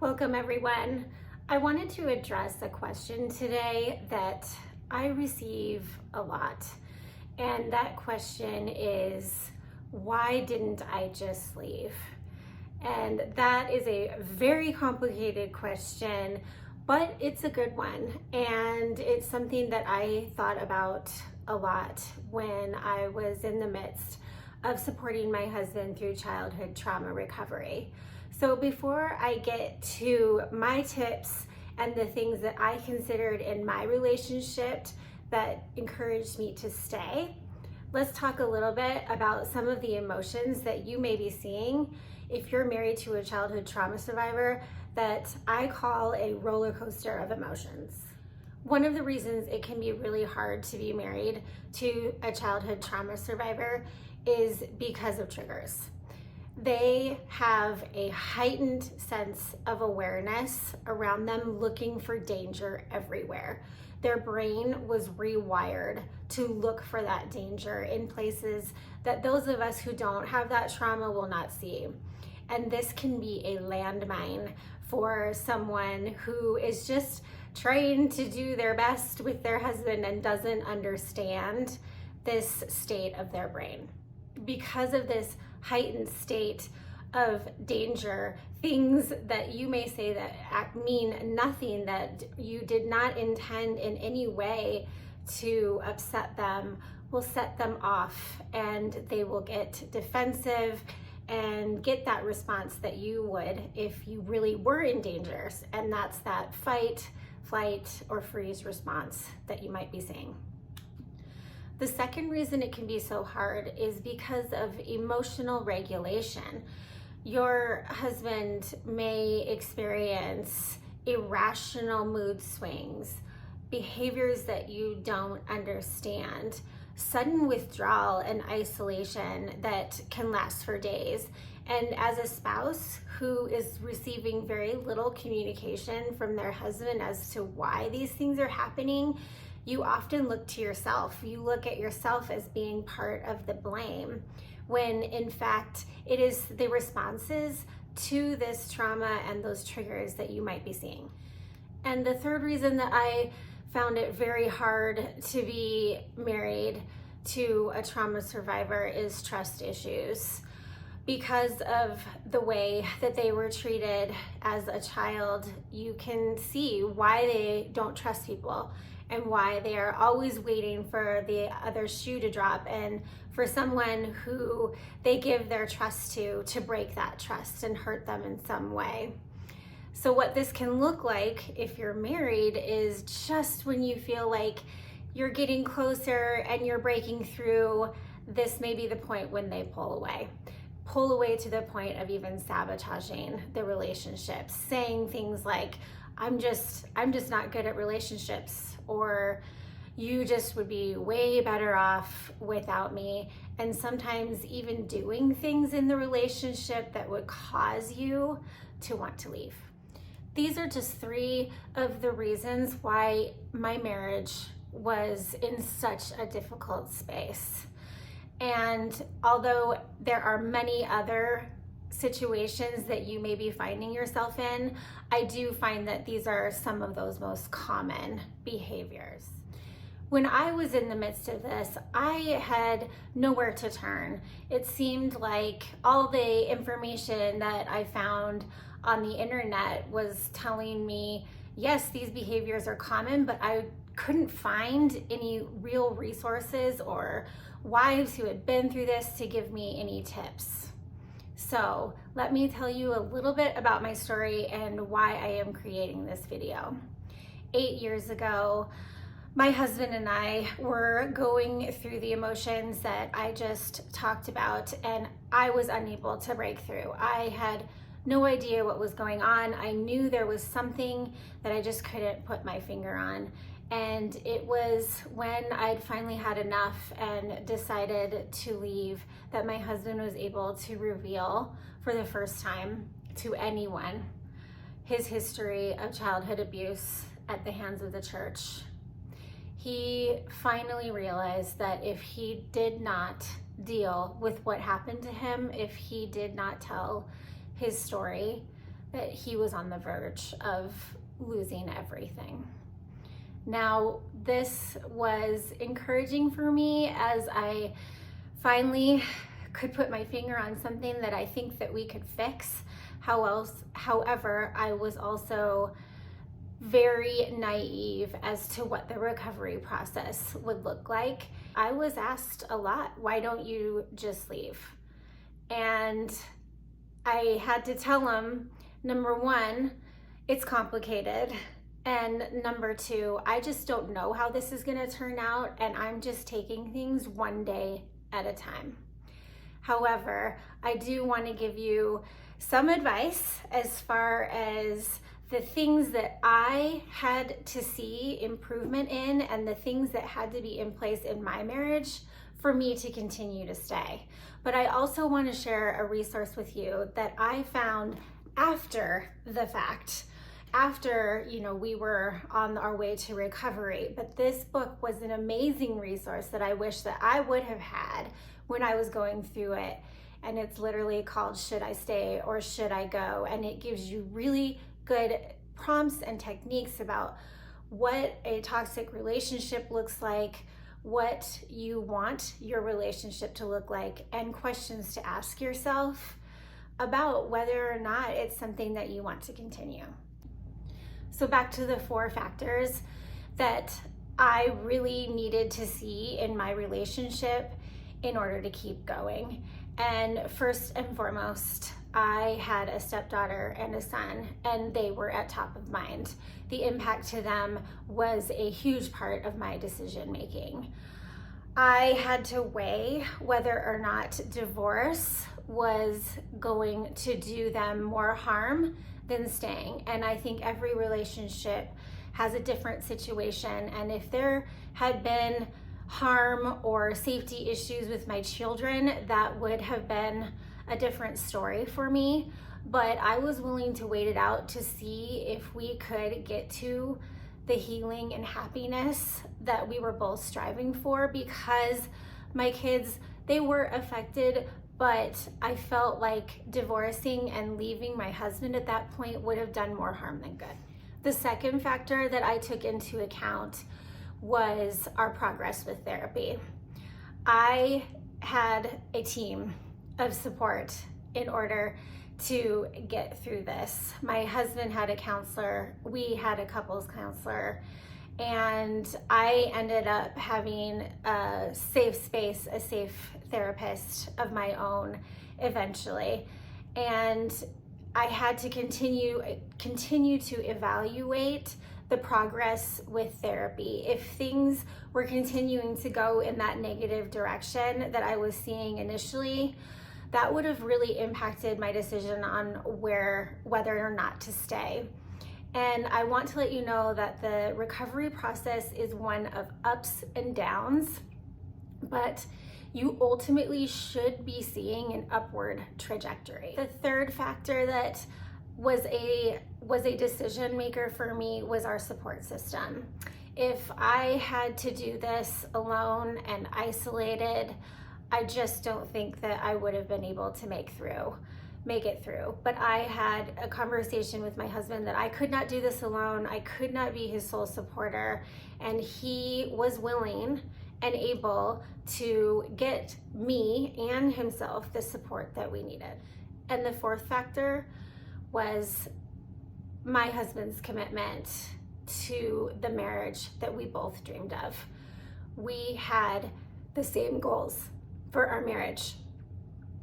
Welcome everyone. I wanted to address a question today that I receive a lot. And that question is, why didn't I just leave? And that is a very complicated question, but it's a good one. And it's something that I thought about a lot when I was in the midst of supporting my husband through childhood trauma recovery. So before I get to my tips and the things that I considered in my relationship that encouraged me to stay, let's talk a little bit about some of the emotions that you may be seeing if you're married to a childhood trauma survivor that I call a roller coaster of emotions. One of the reasons it can be really hard to be married to a childhood trauma survivor is because of triggers. They have a heightened sense of awareness around them, looking for danger everywhere. Their brain was rewired to look for that danger in places that those of us who don't have that trauma will not see. And this can be a landmine for someone who is just trying to do their best with their husband and doesn't understand this state of their brain. Because of this heightened state of danger, things that you may say that mean nothing, that you did not intend in any way to upset them, will set them off, and they will get defensive and get that response that you would if you really were in danger. And that's that fight, flight, or freeze response that you might be seeing. The second reason it can be so hard is because of emotional regulation. Your husband may experience irrational mood swings, behaviors that you don't understand, sudden withdrawal and isolation that can last for days. And as a spouse who is receiving very little communication from their husband as to why these things are happening, you often look to yourself. You look at yourself as being part of the blame, when in fact it is the responses to this trauma and those triggers that you might be seeing. And the third reason that I found it very hard to be married to a trauma survivor is trust issues. Because of the way that they were treated as a child, you can see why they don't trust people and why they are always waiting for the other shoe to drop and for someone who they give their trust to break that trust and hurt them in some way. So what this can look like if you're married is just when you feel like you're getting closer and you're breaking through, this may be the point when they pull away to the point of even sabotaging the relationship, saying things like, I'm just not good at relationships, or you just would be way better off without me. And sometimes even doing things in the relationship that would cause you to want to leave. These are just three of the reasons why my marriage was in such a difficult space. And although there are many other situations that you may be finding yourself in, I do find that these are some of those most common behaviors. When I was in the midst of this, I had nowhere to turn. It seemed like all the information that I found on the internet was telling me, yes, these behaviors are common, but I couldn't find any real resources or wives who had been through this to give me any tips. So let me tell you a little bit about my story and why I am creating this video. 8 years ago, my husband and I were going through the emotions that I just talked about, and I was unable to break through. I had no idea what was going on. I knew there was something that I just couldn't put my finger on. And it was when I'd finally had enough and decided to leave that my husband was able to reveal for the first time to anyone his history of childhood abuse at the hands of the church. He finally realized that if he did not deal with what happened to him, if he did not tell his story, that he was on the verge of losing everything. Now, this was encouraging for me as I finally could put my finger on something that I think that we could fix. However, I was also very naive as to what the recovery process would look like. I was asked a lot, why don't you just leave? And I had to tell him, number one, it's complicated. And number two, I just don't know how this is gonna turn out, and I'm just taking things one day at a time. However, I do wanna give you some advice as far as the things that I had to see improvement in and the things that had to be in place in my marriage for me to continue to stay. But I also want to share a resource with you that I found after the fact, after, we were on our way to recovery. But this book was an amazing resource that I wish that I would have had when I was going through it. And it's literally called Should I Stay or Should I Go? And it gives you really good prompts and techniques about what a toxic relationship looks like, what you want your relationship to look like, and questions to ask yourself about whether or not it's something that you want to continue. So back to the 4 factors that I really needed to see in my relationship in order to keep going. And first and foremost, I had a stepdaughter and a son, and they were at top of mind. The impact to them was a huge part of my decision making. I had to weigh whether or not divorce was going to do them more harm than staying. And I think every relationship has a different situation. And if there had been harm or safety issues with my children, that would have been a different story for me. But I was willing to wait it out to see if we could get to the healing and happiness that we were both striving for, because my kids, they were affected, but I felt like divorcing and leaving my husband at that point would have done more harm than good. The second factor that I took into account was our progress with therapy. I had a team of support in order to get through this. My husband had a counselor, we had a couples counselor, and I ended up having a safe space, a safe therapist of my own eventually. And I had to continue to evaluate the progress with therapy. If things were continuing to go in that negative direction that I was seeing initially, that would have really impacted my decision on whether or not to stay. And I want to let you know that the recovery process is one of ups and downs, but you ultimately should be seeing an upward trajectory. The third factor that was a decision maker for me was our support system. If I had to do this alone and isolated, I just don't think that I would have been able to make it through. But I had a conversation with my husband that I could not do this alone. I could not be his sole supporter, and he was willing and able to get me and himself the support that we needed. And the fourth factor was my husband's commitment to the marriage that we both dreamed of. We had the same goals for our marriage.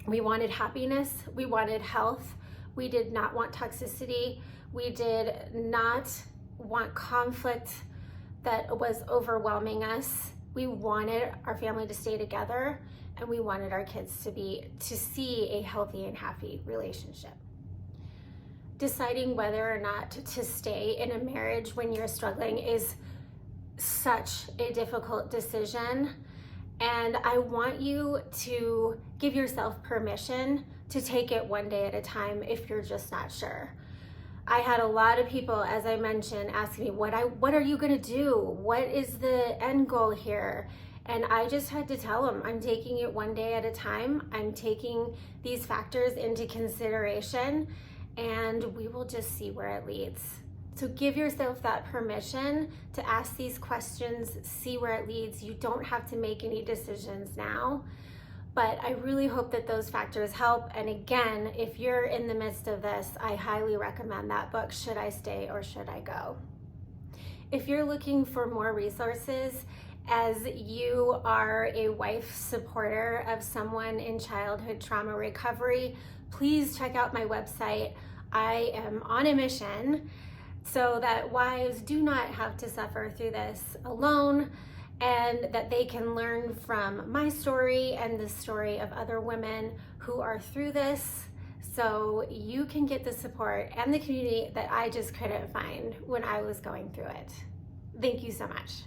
We wanted happiness, we wanted health, we did not want toxicity, we did not want conflict that was overwhelming us. We wanted our family to stay together, and we wanted our kids to see a healthy and happy relationship. Deciding whether or not to stay in a marriage when you're struggling is such a difficult decision. And I want you to give yourself permission to take it one day at a time if you're just not sure. I had a lot of people, as I mentioned, asking me, what are you gonna do? What is the end goal here? And I just had to tell them, I'm taking it one day at a time. I'm taking these factors into consideration, and we will just see where it leads. So give yourself that permission to ask these questions, see where it leads. You don't have to make any decisions now, but I really hope that those factors help. And again, if you're in the midst of this, I highly recommend that book, Should I Stay or Should I Go? If you're looking for more resources, as you are a wife supporter of someone in childhood trauma recovery, please check out my website. I am on a mission so that wives do not have to suffer through this alone, and that they can learn from my story and the story of other women who are through this, so you can get the support and the community that I just couldn't find when I was going through it. Thank you so much.